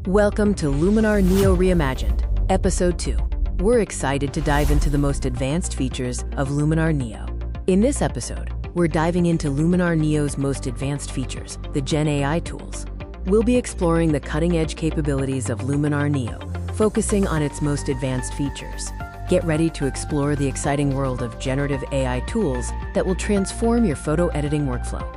Welcome to Luminar Neo Reimagined, Episode 2. We're excited to dive into the most advanced features of Luminar Neo. In this episode, we're diving into Luminar Neo's most advanced features, the GenAI tools. We'll be exploring the cutting-edge capabilities of Luminar Neo, focusing on its most advanced features. Get ready to explore the exciting world of generative AI tools that will transform your photo editing workflow.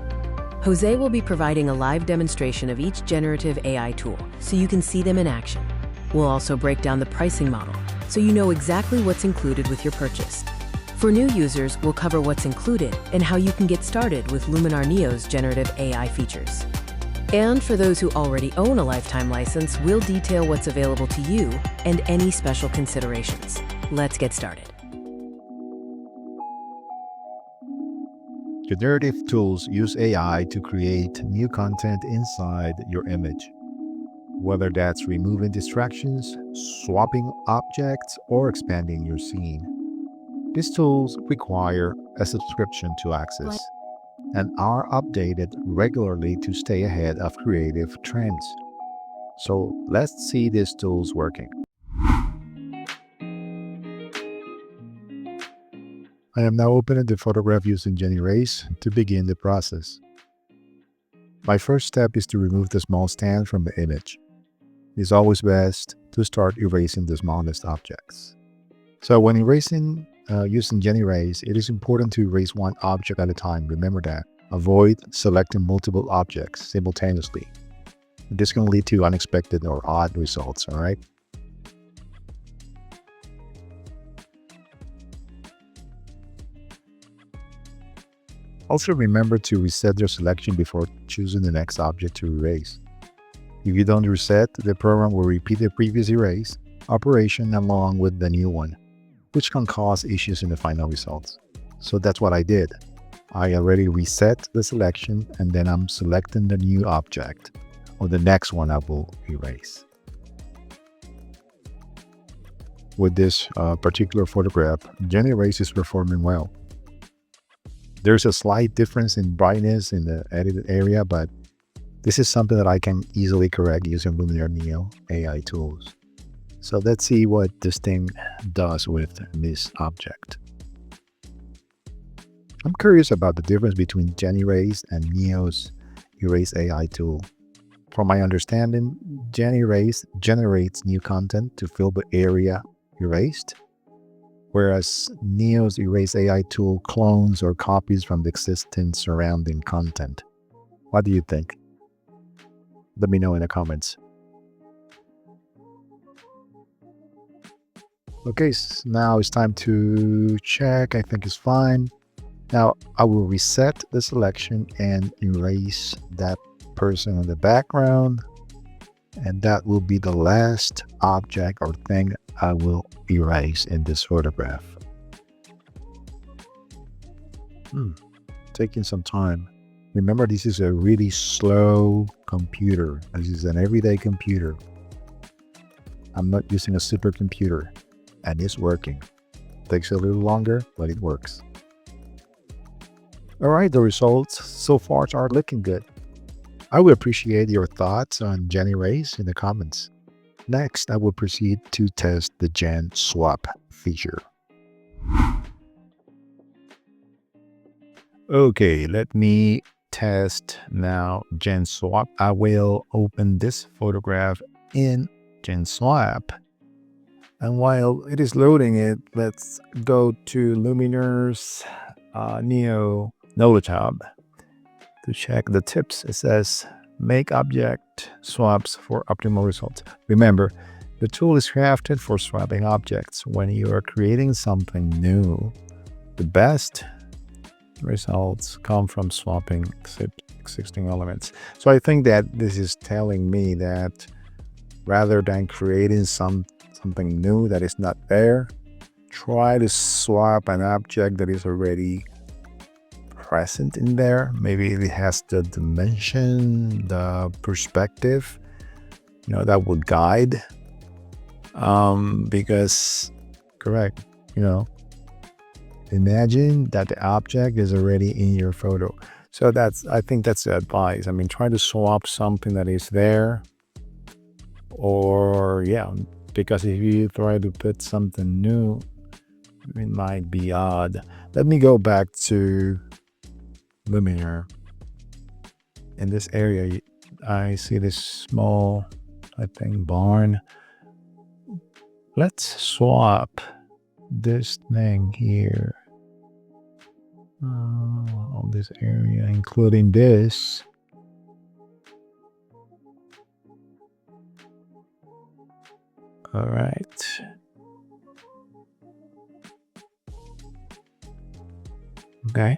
Jose will be providing a live demonstration of each generative AI tool so you can see them in action. We'll also break down the pricing model so you know exactly what's included with your purchase. For new users, we'll cover what's included and how you can get started with Luminar Neo's generative AI features. And for those who already own a lifetime license, we'll detail what's available to you and any special considerations. Let's get started. Generative tools use AI to create new content inside your image. Whether that's removing distractions, swapping objects, or expanding your scene. These tools require a subscription to access and are updated regularly to stay ahead of creative trends. So let's see these tools working. I am now opening the photograph using GenErase to begin the process. My first step is to remove the small stand from the image. It's always best to start erasing the smallest objects. So when erasing using GenErase, it is important to erase one object at a time. Remember that. Avoid selecting multiple objects simultaneously. This can lead to unexpected or odd results, all right? Also remember to reset your selection before choosing the next object to erase. If you don't reset, the program will repeat the previous erase operation along with the new one, which can cause issues in the final results. So that's what I did. I already reset the selection and then I'm selecting the new object or the next one I will erase. With this particular photograph, GenErase is performing well. There's a slight difference in brightness in the edited area, but this is something that I can easily correct using Luminar Neo AI tools. So let's see what this thing does with this object. I'm curious about the difference between GenErase and Neo's Erase AI tool. From my understanding, GenErase generates new content to fill the area erased, whereas Neo's Erase AI tool clones or copies from the existing surrounding content. What do you think? Let me know in the comments. Okay, so now it's time to check. I think it's fine. Now I will reset the selection and erase that person in the background. And that will be the last object or thing I will erase in this photograph. Taking some time. Remember, this is a really slow computer. This is an everyday computer. I'm not using a supercomputer, and it's working. Takes a little longer, but it works. All right, the results so far are looking good. I would appreciate your thoughts on GenErase in the comments. Next, I will proceed to test the GenSwap feature. Okay, let me test now GenSwap. I will open this photograph in GenSwap. And while it is loading it, let's go to Luminar's Neo Knowledge Hub to check the tips. It says, make object swaps for optimal results. Remember, the tool is crafted for swapping objects. When you are creating something new, the best results come from swapping existing elements. So I think that this is telling me that rather than creating something new that is not there, try to swap an object that is already present in there. Maybe it has the dimension, the perspective, that will guide. Because, correct, imagine that the object is already in your photo. So I think that's the advice. I mean, try to swap something that is there Or yeah, because if you try to put something new, it might be odd. Let me go back to Luminar. In this area, I see this small, I think, barn. Let's swap this thing here. All this area, including this. All right. Okay.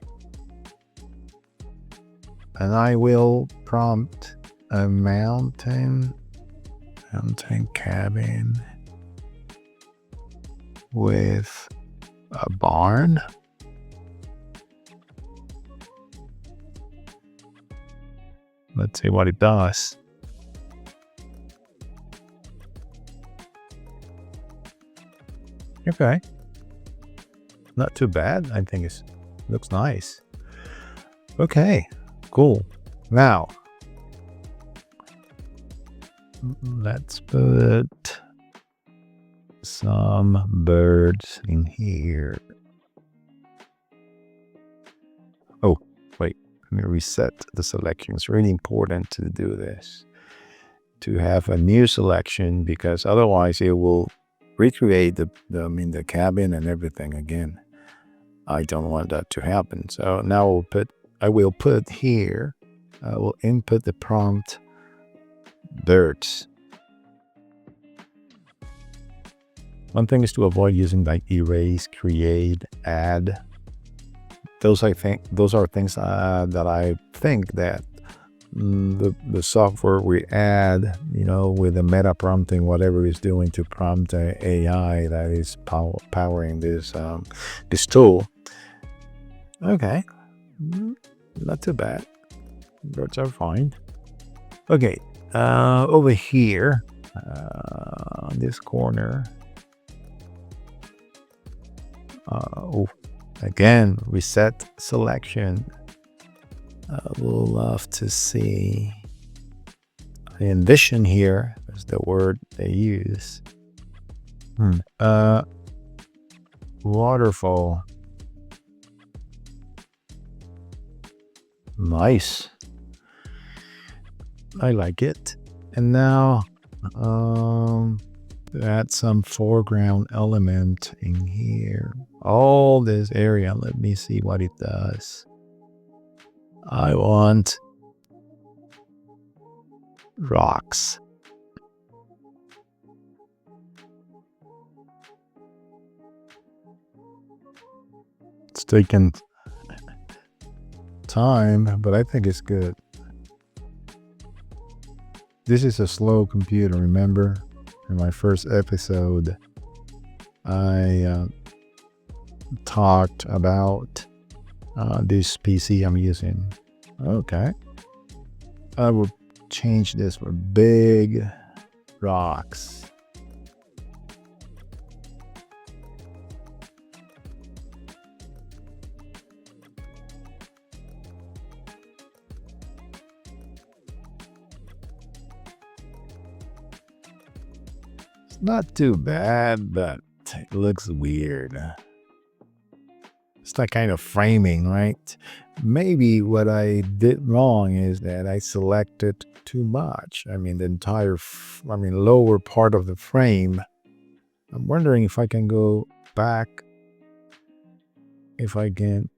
And I will prompt a mountain cabin with a barn. Let's see what it does. Okay. Not too bad. I think it looks nice. Okay, cool. Now, let's put some birds in here. Oh, wait. Let me reset the selection. It's really important to do this, to have a new selection, because otherwise it will recreate the cabin and everything again. I don't want that to happen. So now I will put here, I will input the prompt birds. One thing is to avoid using like erase, create, add. Those are things that I think that the software we add, with the meta prompting, whatever it's doing to prompt AI that is powering this tool. Okay, not too bad. Birds are fine. Okay, over here, on this corner. Again, reset selection. I will love to see. I envision here is the word they use. Waterfall. Nice. I like it. And now, add some foreground element in here. All this area. Let me see what it does. I want rocks. It's taken time, but I think it's good. This is a slow computer, remember? In my first episode, I talked about this PC I'm using. Okay. I will change this for big rocks. It's not too bad, but it looks weird. It's that kind of framing, right? Maybe what I did wrong is that I selected too much. I mean, the entire, lower part of the frame. I'm wondering if I can go back, if I can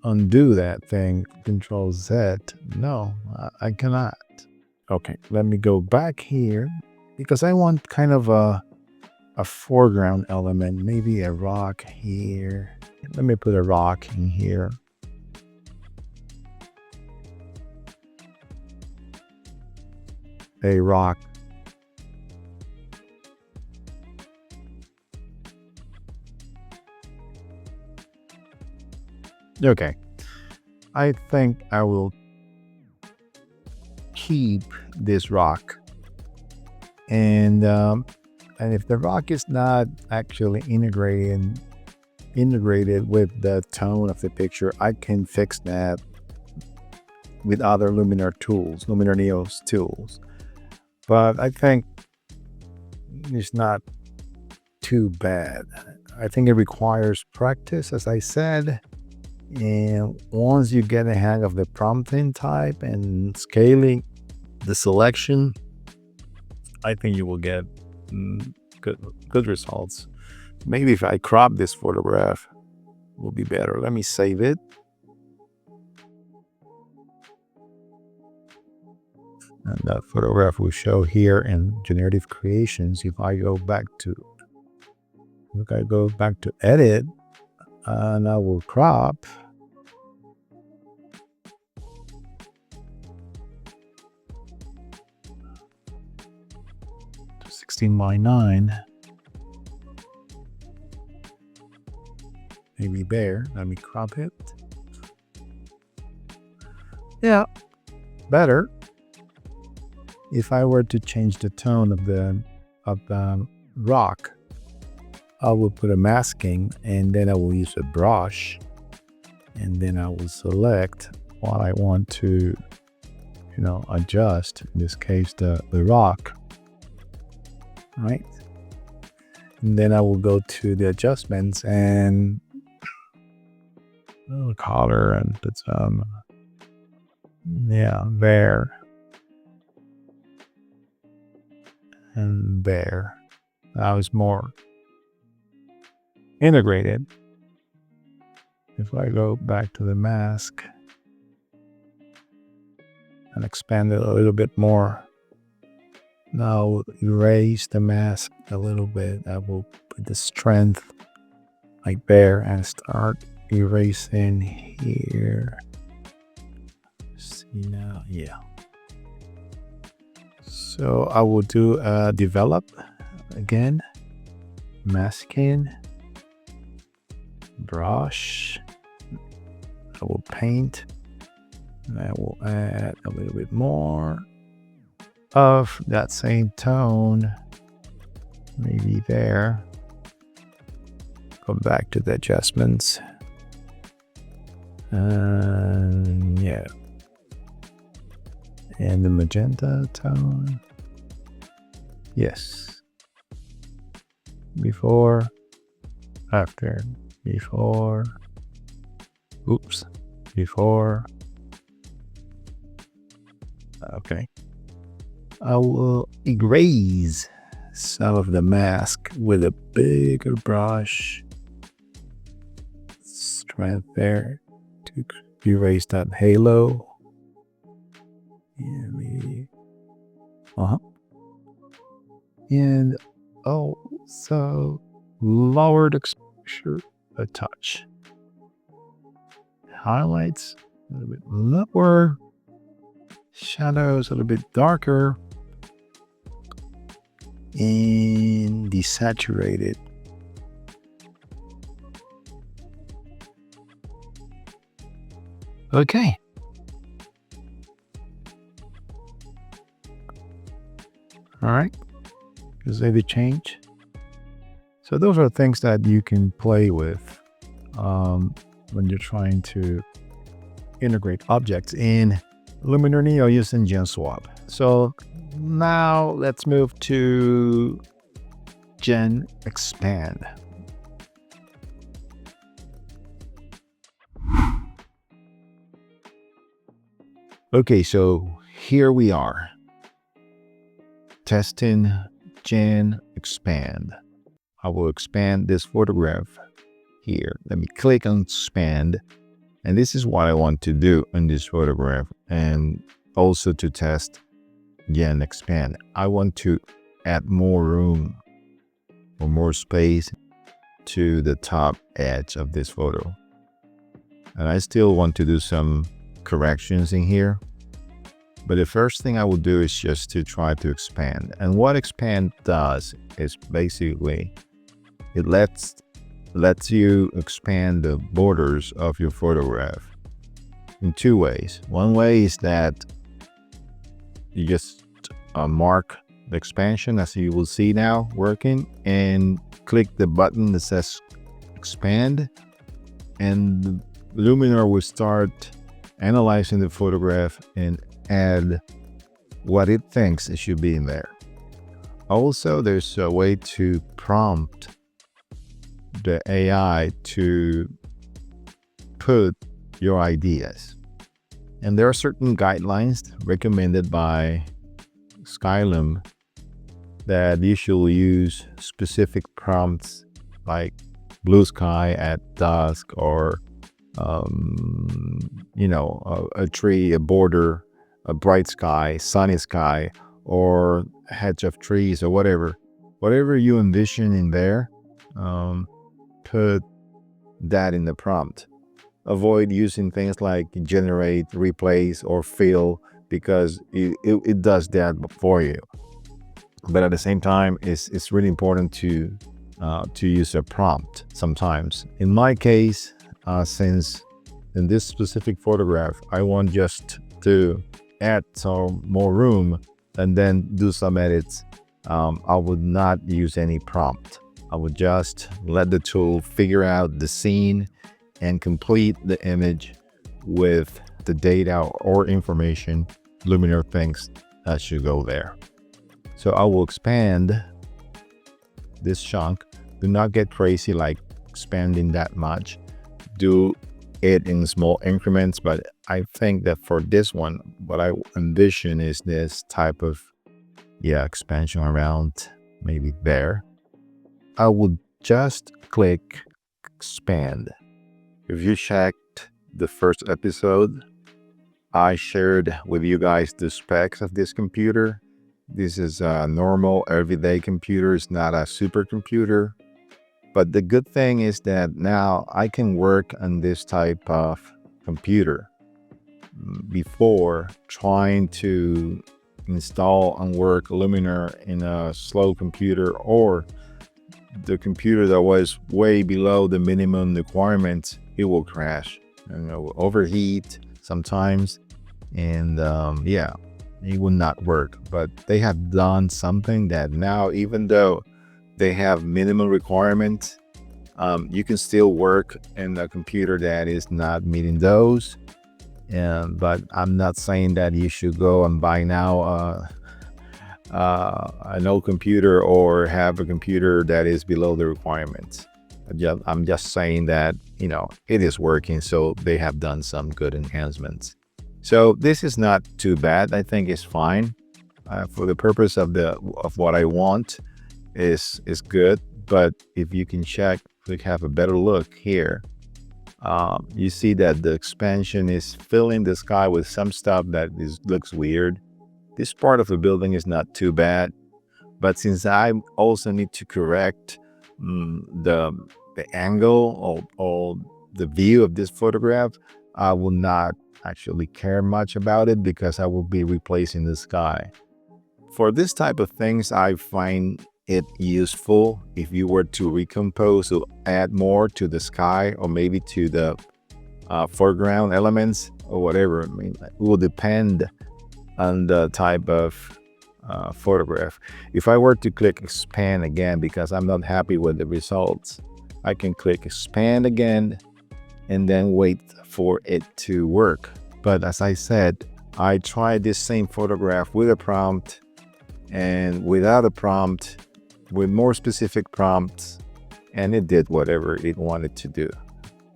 undo that thing, Control Z. No, I cannot. Okay, let me go back here because I want kind of a foreground element, maybe a rock here. Let me put a rock in here. A rock. Okay. I think I will keep this rock. And if the rock is not actually integrated with the tone of the picture, I can fix that with other Luminar tools, Luminar Neo's tools. But I think is not too bad. I think it requires practice, as I said. And once you get a hang of the prompting type and scaling the selection, I think you will get good results. Maybe if I crop this photograph, it will be better. Let me save it. And that photograph will show here in generative creations. If I go back to edit, and I will crop. To 16:9. Maybe there. Let me crop it. Yeah, better. If I were to change the tone of the rock, I will put a masking, and then I will use a brush, and then I will select what I want to, adjust. In this case, the rock, right? And then I will go to the adjustments and color and put some, there and there. Now it's more integrated. If I go back to the mask and expand it a little bit more, now erase the mask a little bit. I will put the strength like there and start erasing here. See now, yeah. So I will do develop again, masking, brush. I will paint, and I will add a little bit more of that same tone, maybe there. Go back to the adjustments, and and the magenta tone. Yes. Before, after, before, before. Okay. I will erase some of the mask with a bigger brush. Strength there to erase that halo. Yeah, maybe. And also lower the exposure a touch. Highlights a little bit lower. Shadows a little bit darker. And desaturated. Okay. All right. You see the change? So those are things that you can play with when you're trying to integrate objects in Luminar Neo using GenSwap. So now let's move to GenExpand. Okay, so here we are. Testing GenExpand. I will expand this photograph here. Let me click on expand. And this is what I want to do in this photograph, and also to test GenExpand. I want to add more room or more space to the top edge of this photo. And I still want to do some corrections in here. But the first thing I will do is just to try to expand. And what expand does is basically it lets you expand the borders of your photograph in two ways. One way is that you just mark the expansion, as you will see now working, and click the button that says expand, and Luminar will start analyzing the photograph and add what it thinks it should be in there. Also, there's a way to prompt the AI to put your ideas. And there are certain guidelines recommended by Skylum that you should use specific prompts like blue sky at dusk, or a tree, a border, a bright sky, sunny sky, or a hedge of trees, or whatever you envision in there. Put that in the prompt. Avoid using things like generate, replace, or fill, because it does that for you. But at the same time, it's really important to use a prompt sometimes. In my case, since in this specific photograph, I want just to add some more room and then do some edits, I would not use any prompt. I would just let the tool figure out the scene and complete the image with the data or information Luminar thinks that should go there. So I will expand this chunk. Do not get crazy like expanding that much. Do it in small increments, but I think that for this one, what I envision is this type of expansion around maybe there. I would just click expand. If you checked the first episode, I shared with you guys the specs of this computer. This is a normal everyday computer. It's not a supercomputer. But the good thing is that now I can work on this type of computer. Before, trying to install and work Luminar in a slow computer, or the computer that was way below the minimum requirements, it will crash and it will overheat sometimes, and it will not work. But they have done something that now, even though they have minimum requirements, you can still work in a computer that is not meeting those. But I'm not saying that you should go and buy now an old computer or have a computer that is below the requirements. I'm just saying that, it is working, so they have done some good enhancements. So this is not too bad. I think it's fine for the purpose of what I want. Is good. But if you can check, have a better look here, you see that the expansion is filling the sky with some stuff that looks weird. This part of the building is not too bad, but since I also need to correct the angle or the view of this photograph, I will not actually care much about it, because I will be replacing the sky. For this type of things, I find it useful if you were to recompose or add more to the sky, or maybe to the foreground elements or whatever. I mean, it will depend on the type of photograph. If I were to click expand again, because I'm not happy with the results, I can click expand again and then wait for it to work. But as I said, I tried this same photograph with a prompt and without a prompt, with more specific prompts, and it did whatever it wanted to do.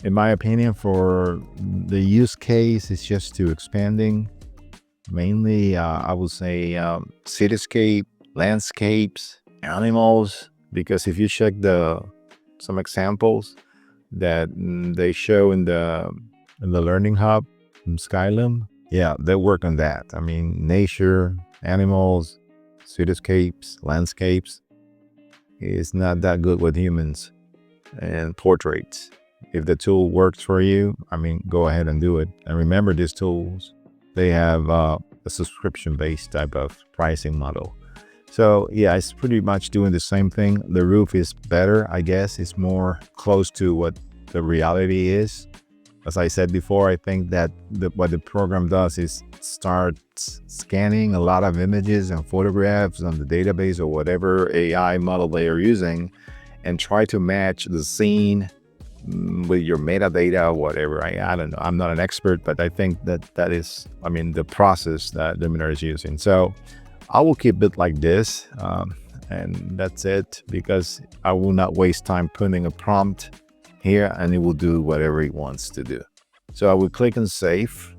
In my opinion, for the use case, it's just to expanding. Mainly, I would say cityscape, landscapes, animals, because if you check some examples that they show in the Learning Hub from Skylum, they work on that. I mean, nature, animals, cityscapes, landscapes. Is not that good with humans and portraits. If the tool works for you, go ahead and do it. And remember, these tools, they have a subscription-based type of pricing model. So it's pretty much doing the same thing. The roof is better, I guess. It's more close to what the reality is. As I said before, I think that what the program does is start scanning a lot of images and photographs on the database or whatever AI model they are using, and try to match the scene with your metadata or whatever. I don't know. I'm not an expert, but I think that is, the process that Luminar is using. So I will keep it like this. and that's it, because I will not waste time putting a prompt here and it will do whatever it wants to do. So I will click on save,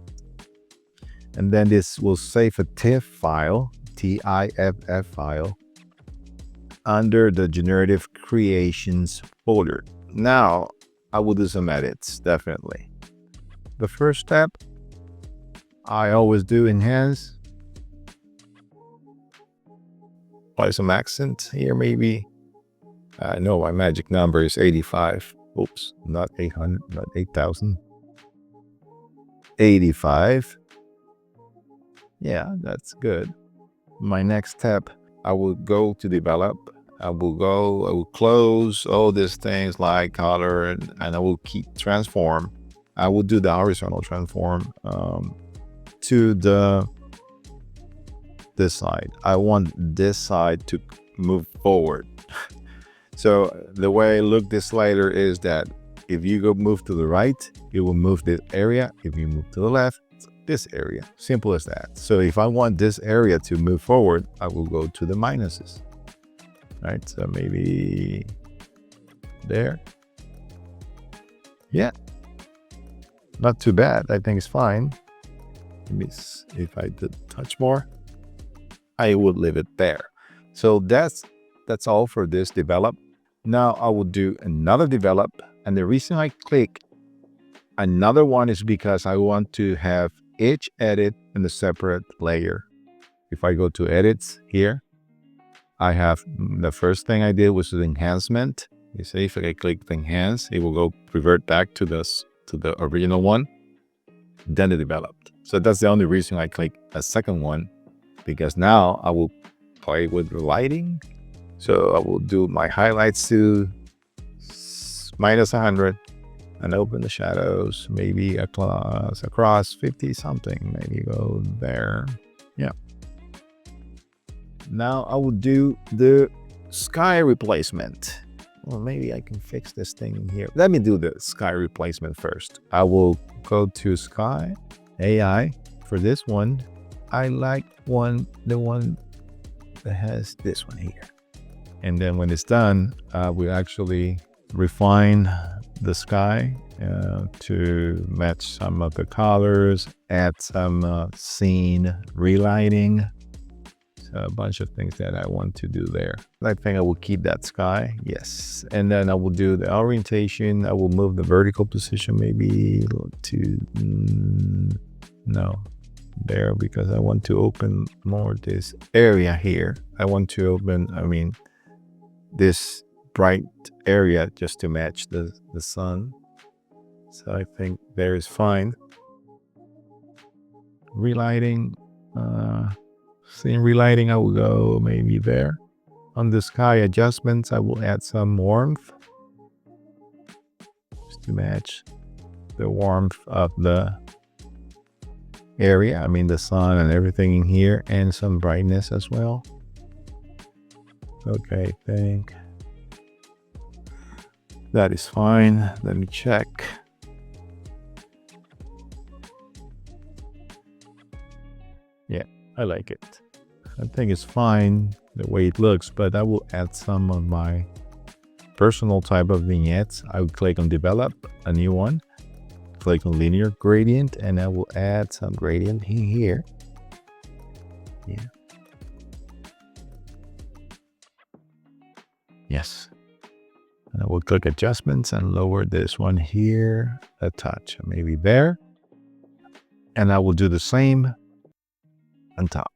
and then this will save a TIFF file, TIFF file, under the generative creations folder. Now I will do some edits, definitely. The first step, I always do enhance. Apply some accent here, maybe. No, my magic number is 85. Oops, not 800, not 8,000. 85. Yeah, that's good. My next step, I will go to develop. I will close all these things like color, and I will keep transform. I will do the horizontal transform to this side. I want this side to move forward. So the way I look this slider is that if you go move to the right, it will move this area. If you move to the left, this area. Simple as that. So if I want this area to move forward, I will go to the minuses. Right? So maybe there. Yeah. Not too bad. I think it's fine. If I did touch more, I would leave it there. So that's all for this develop. Now I will do another develop. And the reason I click another one is because I want to have each edit in a separate layer. If I go to edits here, I have the first thing I did was the enhancement. You see, if I click the enhance, it will go revert back to the original one. Then it developed. So that's the only reason I click a second one, because now I will play with the lighting. So I will do my highlights to -100 and open the shadows, maybe across 50 something, maybe go there. Yeah. Now I will do the sky replacement. Well, maybe I can fix this thing in here. Let me do the sky replacement first. I will go to sky AI. For this one, I like the one that has this one here. And then when it's done, we actually refine the sky to match some of the colors, add some scene relighting. So a bunch of things that I want to do there. I think I will keep that sky. Yes. And then I will do the orientation. I will move the vertical position maybe to, no, there, because I want to open more this area here. I want to open, this bright area just to match the sun. So I think there is fine. Relighting, scene relighting, I will go maybe there. On the sky adjustments, I will add some warmth just to match the warmth of the area. The sun and everything in here, and some brightness as well. Okay, I think that is fine. Let me check. Yeah, I like it. I think it's fine the way it looks, but I will add some of my personal type of vignettes. I will click on develop, a new one, click on linear gradient, and I will add some gradient here. Yeah. Yes. And I will click adjustments and lower this one here a touch, maybe there. And I will do the same on top.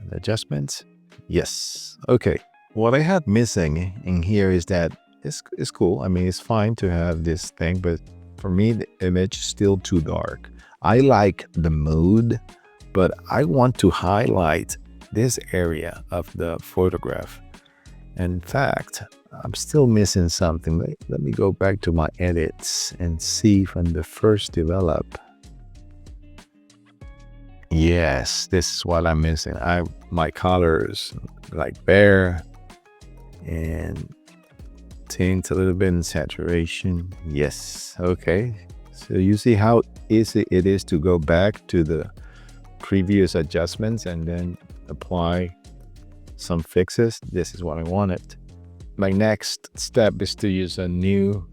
And adjustments. Yes. Okay. What I had missing in here is that it's cool. It's fine to have this thing, but for me, the image is still too dark. I like the mood, but I want to highlight this area of the photograph. In fact, I'm still missing something. Let me go back to my edits and see from the first develop. Yes, this is what I'm missing. My colors like there, and tint a little bit in saturation. Yes, okay. So you see how easy it is to go back to the previous adjustments and then apply some fixes. This is what I wanted. My next step is to use a new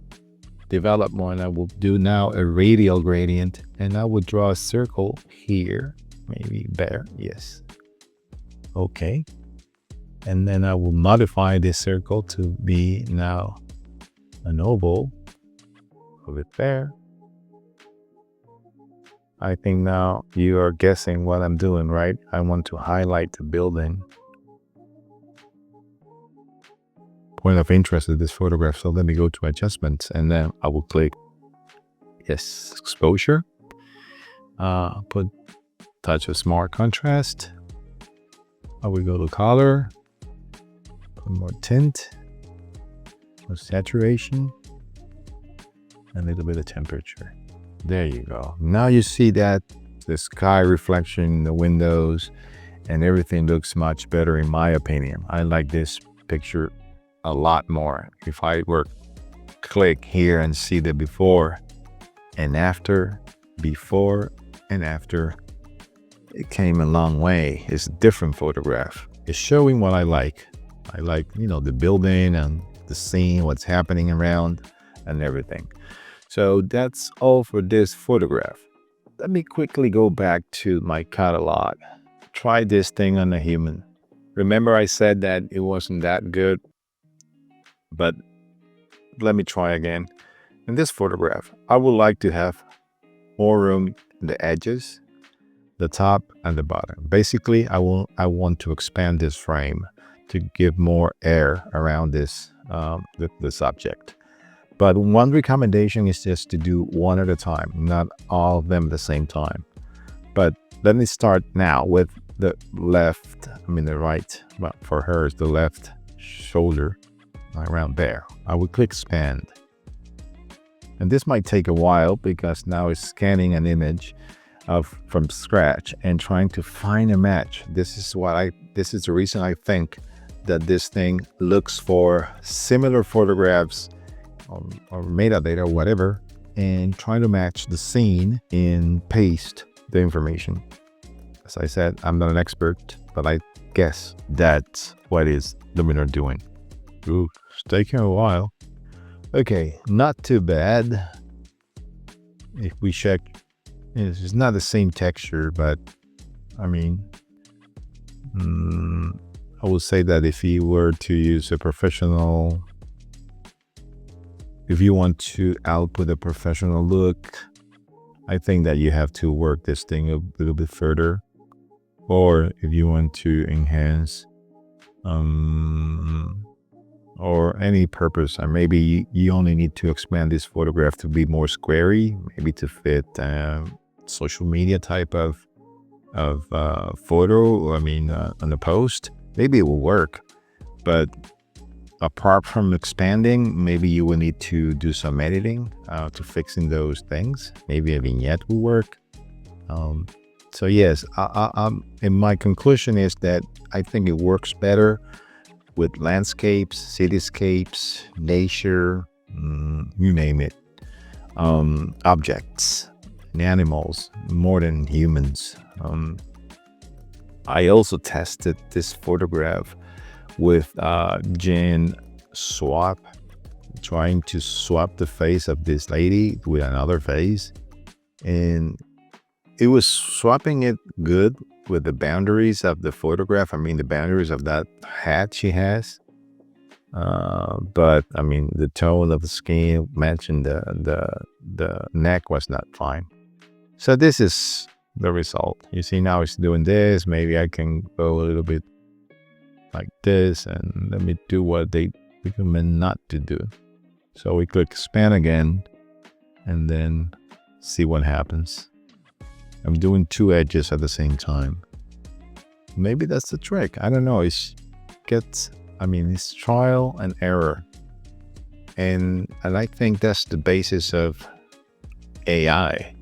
develop one. I will do now a radial gradient, and I will draw a circle here, maybe there. Yes. Okay. And then I will modify this circle to be now an oval. Put it there. I think now you are guessing what I'm doing, right? I want to highlight the building. Point of interest of this photograph. So let me go to adjustments, and then I will click yes, exposure. Put touch of smart contrast. I will go to color, put more tint, more saturation, and a little bit of temperature. There you go. Now you see that the sky reflection in the windows and everything looks much better in my opinion. I like this picture a lot more. If I were click here and see the before and after, it came a long way. It's a different photograph. It's showing what I like. I like, the building and the scene, what's happening around and everything. So that's all for this photograph. Let me quickly go back to my catalog. Try this thing on a human. Remember I said that it wasn't that good, but let me try again. In this photograph, I would like to have more room in the edges, the top and the bottom. Basically, I want to expand this frame to give more air around this the subject. But one recommendation is just to do one at a time, not all of them at the same time. But let me start now with the right, well, for her is the left shoulder, around there. I will click expand. And this might take a while because now it's scanning an image from scratch and trying to find a match. This is the reason I think that this thing looks for similar photographs or metadata or whatever, and trying to match the scene and paste the information. As I said, I'm not an expert, but I guess that's what is Luminar doing. Ooh, it's taking a while. Okay, not too bad. If we check, it's not the same texture, but I would say that if you were to use a professional, if you want to output a professional look, I think that you have to work this thing a little bit further. Or if you want to enhance or any purpose, and maybe you only need to expand this photograph to be more squarey, maybe to fit social media type of photo, on the post, maybe it will work. But apart from expanding, maybe you will need to do some editing to fixing those things. Maybe a vignette will work. So yes, and my conclusion is that I think it works better with landscapes, cityscapes, nature, you name it, objects and animals more than humans. I also tested this photograph with GenSwap, trying to swap the face of this lady with another face, and it was swapping it good with the boundaries of the photograph. The boundaries of that hat she has, but the tone of the skin matching the neck was not fine. So this is the result. You see, now it's doing this. Maybe I can go a little bit like this, and let me do what they recommend not to do. So we click expand again, and then see what happens. I'm doing two edges at the same time. Maybe that's the trick. I don't know. It's trial and error. And I think that's the basis of AI.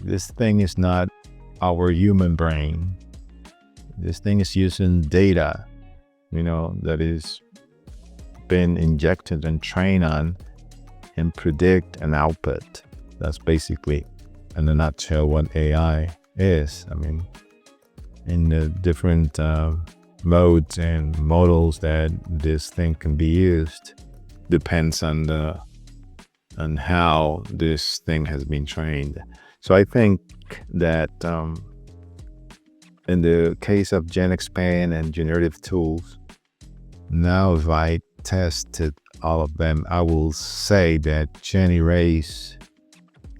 This thing is not our human brain. This thing is using data, that is been injected and trained on and predict an output. That's basically, in a nutshell, what AI is. I mean, in the different modes and models that this thing can be used depends on how this thing has been trained. So I think that in the case of GenExpand and generative tools, now if I tested all of them, I will say that GenErase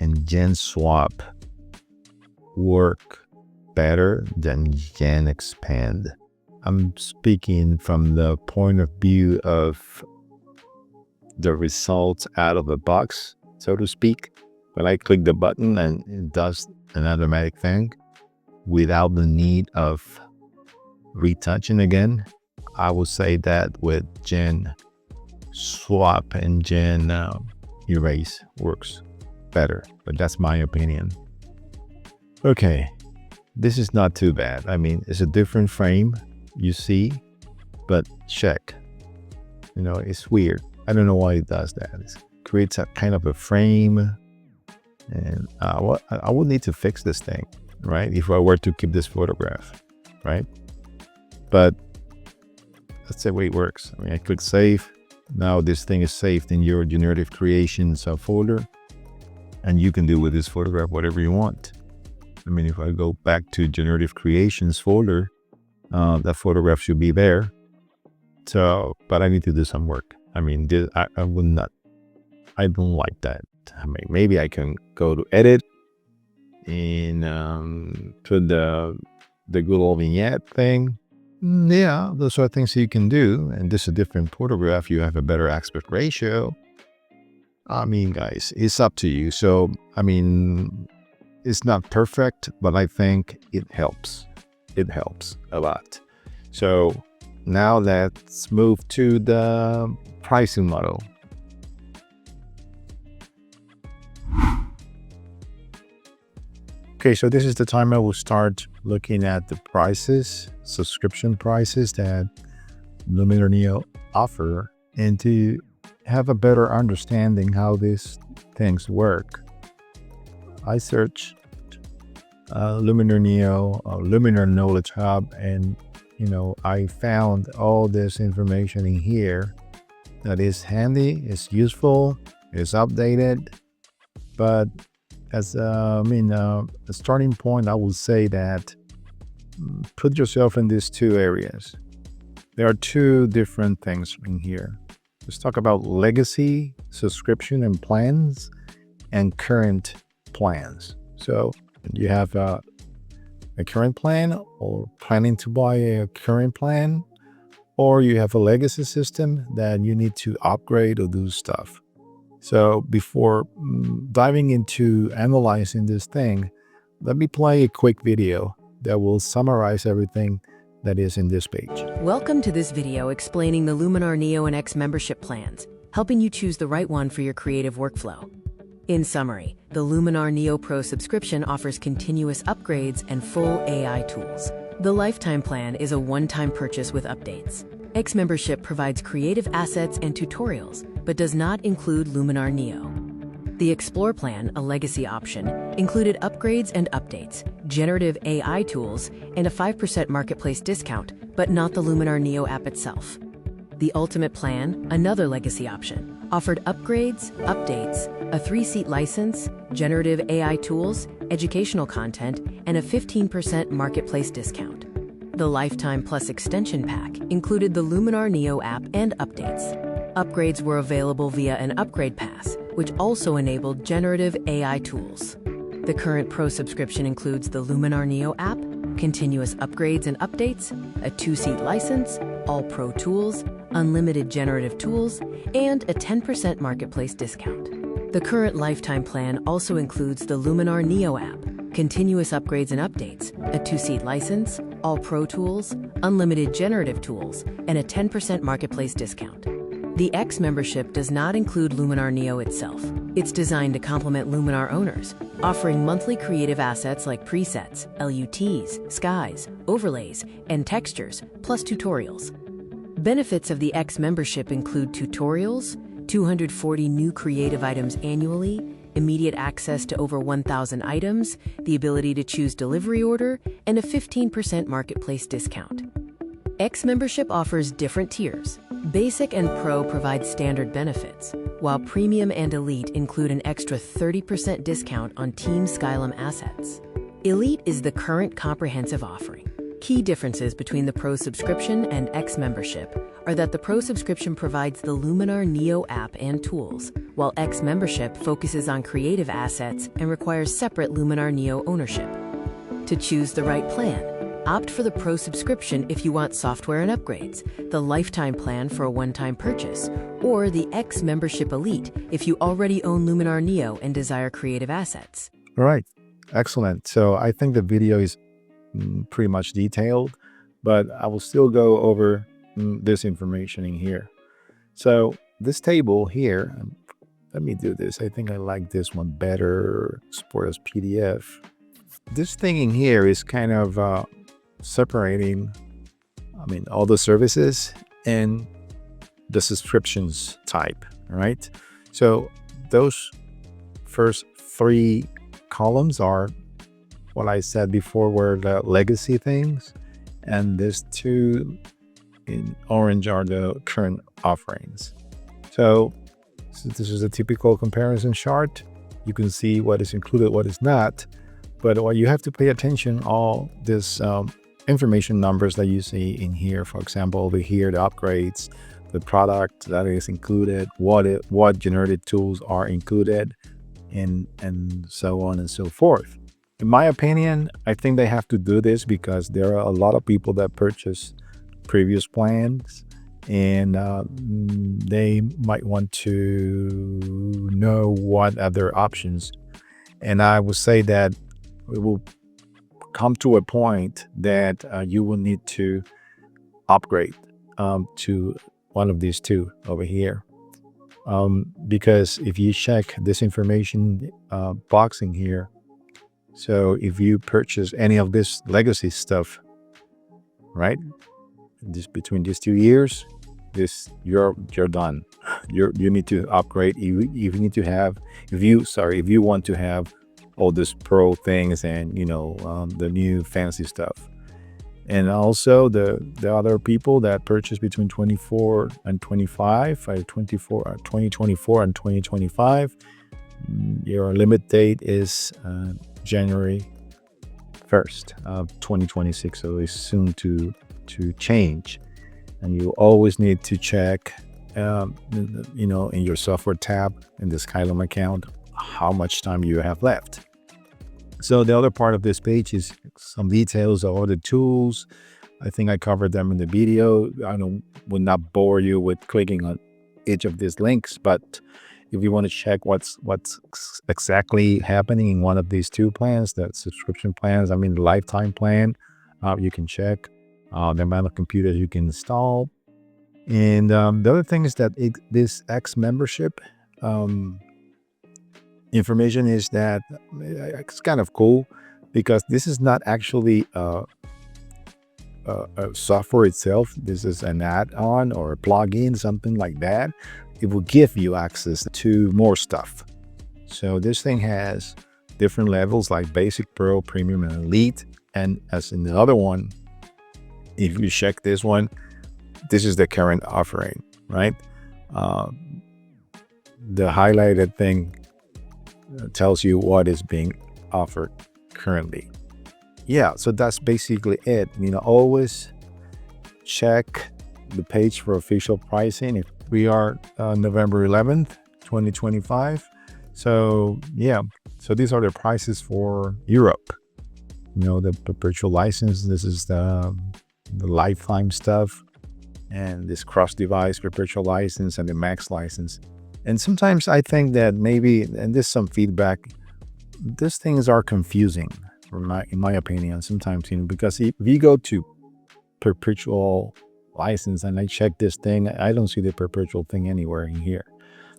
and GenSwap work better than GenExpand. I'm speaking from the point of view of the results out of the box, so to speak. When I click the button and it does an automatic thing without the need of retouching again, I would say that with GenSwap and GenErase works better, but that's my opinion. Okay, this is not too bad. I mean, it's a different frame, you see, but check. You know, it's weird. I don't know why it does that. It creates a kind of a frame, and I would need to fix this thing, right? If I were to keep this photograph, right? But that's the way it works. I mean, I click save. Now this thing is saved in your generative creations folder, and you can do with this photograph whatever you want. I mean, if I go back to generative creations folder, that photograph should be there. So, but I need to do some work. I mean, I would not, I don't like that. I mean, maybe I can go to edit and put the good old vignette thing. Yeah, those are things you can do. And this is a different photograph. You have a better aspect ratio. I mean, guys, it's up to you. So, I mean, it's not perfect, but I think it helps. It helps a lot. So now let's move to the pricing model. Okay, so this is the time I will start looking at the prices, subscription prices that Luminar Neo offer, and to have a better understanding how these things work. I searched Luminar Neo, Luminar Knowledge Hub, and I found all this information in here that is handy, is useful, is updated. But as a starting point, I would say that put yourself in these two areas. There are two different things in here. Let's talk about legacy subscription and plans and current plans. So you have a current plan, or planning to buy a current plan, or you have a legacy system that you need to upgrade or do stuff. So before diving into analyzing this thing, let me play a quick video that will summarize everything that is in this page. Welcome to this video explaining the Luminar Neo and X membership plans, helping you choose the right one for your creative workflow. In summary, the Luminar Neo Pro subscription offers continuous upgrades and full AI tools. The lifetime plan is a one-time purchase with updates. X membership provides creative assets and tutorials, but does not include Luminar Neo. The Explore plan, a legacy option, included upgrades and updates, generative AI tools, and a 5% marketplace discount, but not the Luminar Neo app itself. The Ultimate plan, another legacy option, offered upgrades, updates, a 3-seat license, generative AI tools, educational content, and a 15% marketplace discount. The Lifetime Plus extension pack included the Luminar Neo app and updates. Upgrades were available via an upgrade pass, which also enabled generative AI tools. The current Pro subscription includes the Luminar Neo app, continuous upgrades and updates, a 2-seat license, all Pro tools, unlimited generative tools, and a 10% marketplace discount. The current lifetime plan also includes the Luminar Neo app, continuous upgrades and updates, a 2-seat license, all Pro tools, unlimited generative tools, and a 10% marketplace discount. The X membership does not include Luminar Neo itself. It's designed to complement Luminar owners, offering monthly creative assets like presets, LUTs, skies, overlays, and textures, plus tutorials. Benefits of the X membership include tutorials, 240 new creative items annually, immediate access to over 1,000 items, the ability to choose delivery order, and a 15% marketplace discount. X membership offers different tiers. Basic and Pro provide standard benefits, while Premium and Elite include an extra 30% discount on Team Skylum assets. Elite is the current comprehensive offering. Key differences between the Pro subscription and X membership are that the Pro subscription provides the Luminar Neo app and tools, while X membership focuses on creative assets and requires separate Luminar Neo ownership. To choose the right plan, opt for the Pro subscription if you want software and upgrades, the lifetime plan for a one-time purchase, or the X membership Elite if you already own Luminar Neo and desire creative assets. All right, excellent. So I think the video is pretty much detailed, but I will still go over this information in here. So this table here, let me do this. I think I like this one better, export as PDF. This thing in here is kind of separating, all the services and the subscriptions type, right? So those first three columns are what I said before were the legacy things, and these two in orange are the current offerings. So this is a typical comparison chart. You can see what is included, what is not, but what you have to pay attention, all this information numbers that you see in here. For example, over here, the upgrades, the product that is included, what generated tools are included, and so on and so forth. In my opinion, I think they have to do this because there are a lot of people that purchase previous plans, and they might want to know what other options. And I would say that it will come to a point that you will need to upgrade to one of these two over here. Because if you check this information box in here, so if you purchase any of this legacy stuff, right, between these 2 years, you're done. You need to upgrade. You need to have, if you want to have all this Pro things and the new fancy stuff. And also the other people that purchase between 24 and 25, 2024 and 2025, your limit date is January 1st of 2026, so it's soon to change. And you always need to check in your software tab in the Skylum account how much time you have left. So the other part of this page is some details of all the tools. I think I covered them in the video. I would not bore you with clicking on each of these links, but if you want to check what's exactly happening in one of these two plans, the subscription plans, the lifetime plan, you can check the amount of computers you can install. And the other thing is that this X membership information is that it's kind of cool because this is not actually a software itself. This is an add-on or a plugin, something like that. It will give you access to more stuff. So this thing has different levels like Basic, Pro, Premium, and Elite. And as in the other one, if you check this one, this is the current offering, right? The highlighted thing tells you what is being offered currently. Yeah, so that's basically it. Always check the page for official pricing. If we are November 11th, 2025. So yeah, so these are the prices for Europe. The perpetual license, this is the lifetime stuff, and this cross-device perpetual license and the max license. And sometimes I think that maybe, and there's some feedback, these things are confusing, in my opinion, sometimes, because if you go to perpetual license and I check this thing, I don't see the perpetual thing anywhere in here.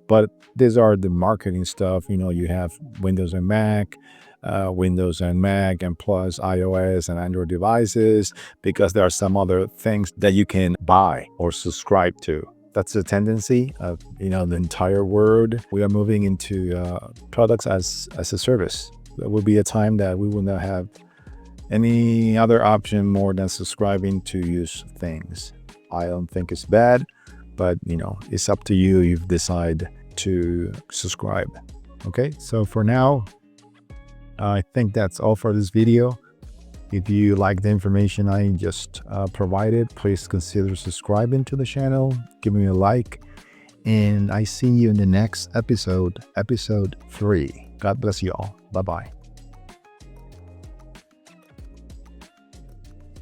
But these are the marketing stuff. You have Windows and Mac, Windows and Mac, and plus iOS and Android devices, because there are some other things that you can buy or subscribe to. That's the tendency of the entire world. We are moving into products as a service. There will be a time that we will not have any other option more than subscribing to use things. I don't think it's bad, but it's up to you if you decide to subscribe. Okay, so for now, I think that's all for this video. If you like the information I just provided, please consider subscribing to the channel, give me a like, and I see you in the next episode, episode 3. God bless you all. Bye-bye.